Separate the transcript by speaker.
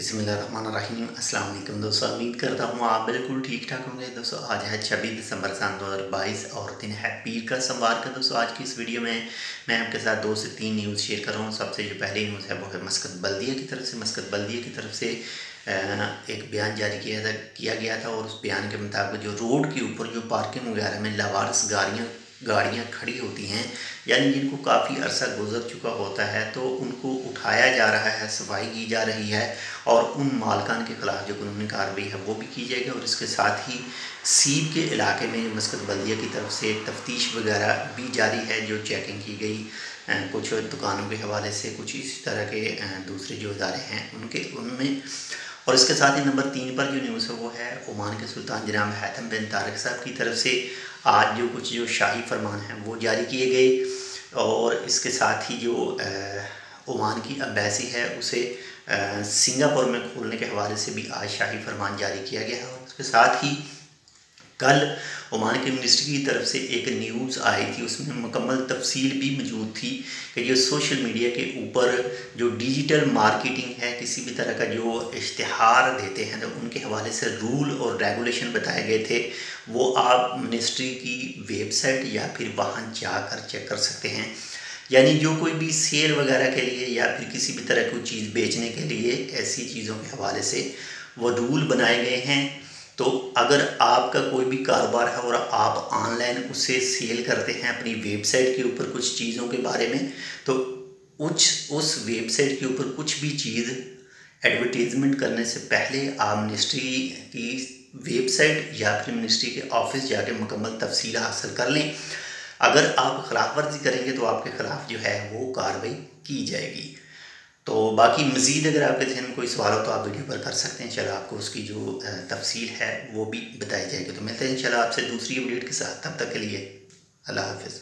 Speaker 1: बिस्मिल्लाहिर्रहमानिर्रहीम। अस्सलाम वालेकुम दोस्तों, उम्मीद करता हूँ आप बिल्कुल ठीक ठाक होंगे। दोस्तों आज है 26 दिसंबर सन 2022 और दिन है पीर का सोमवार का। दोस्तों आज की इस वीडियो में मैं आपके साथ 2 से 3 न्यूज़ शेयर कर रहा हूँ। सबसे जो पहली न्यूज़ है वो है मस्कत बल्दिया की तरफ से। मस्कत बल्दिया की तरफ से एक बयान जारी किया गया था और उस बयान के मुताबिक जो रोड के ऊपर जो पार्किंग वगैरह में लावारिस गाड़ियाँ खड़ी होती हैं, यानी जिनको काफ़ी अरसा गुजर चुका होता है, तो उनको उठाया जा रहा है, सफाई की जा रही है और उन मालकान के ख़िलाफ़ जो कानूनी कार्रवाई है वो भी की जाएगी। और इसके साथ ही सीब के इलाके में मस्कत बल्दिया की तरफ से तफ्तीश वगैरह भी जारी है, जो चेकिंग की गई कुछ दुकानों के हवाले से, कुछ इसी तरह के दूसरे जो इदारे हैं उनमें। और इसके साथ ही नंबर 3 पर जो न्यूज़ है वो है ओमान के सुल्तान जनाब हैथम बिन तारिक साहब की तरफ से आज जो शाही फरमान हैं वो जारी किए गए। और इसके साथ ही जो ओमान की अम्बेसी है उसे सिंगापुर में खोलने के हवाले से भी आज शाही फरमान जारी किया गया है। और इसके साथ ही कल ओमान की मिनिस्ट्री की तरफ से एक न्यूज़ आई थी, उसमें मुकम्मल तफसील भी मौजूद थी कि जो सोशल मीडिया के ऊपर जो डिजिटल मार्केटिंग है, किसी भी तरह का जो इश्तिहार देते हैं तो उनके हवाले से रूल और रेगुलेशन बताए गए थे। वो आप मिनिस्ट्री की वेबसाइट या फिर वहाँ जाकर चेक कर सकते हैं। यानी जो कोई भी सेल वगैरह के लिए या फिर किसी भी तरह की चीज़ बेचने के लिए ऐसी चीज़ों के हवाले से वो रूल बनाए गए हैं। तो अगर आपका कोई भी कारोबार है और आप ऑनलाइन उसे सेल करते हैं अपनी वेबसाइट के ऊपर कुछ चीज़ों के बारे में, तो उस वेबसाइट के ऊपर कुछ भी चीज़ एडवर्टीज़मेंट करने से पहले आप मिनिस्ट्री की वेबसाइट या फिर मिनिस्ट्री के ऑफिस जाके मुकम्मल तफसील हासिल कर लें। अगर आप खिलाफ वर्जी करेंगे तो आपके ख़िलाफ़ जो है वो कार्रवाई की जाएगी। तो बाकी मज़ीद अगर आपके ज़हन में कोई सवाल हो तो आप वीडियो पर कर सकते हैं, इंशाल्लाह आपको उसकी जो तफसील है वो भी बताई जाएगी। तो मिलते हैं इंशाल्लाह आपसे दूसरी वीडियो के साथ, तब तक के लिए अल्लाह हाफ़िज़।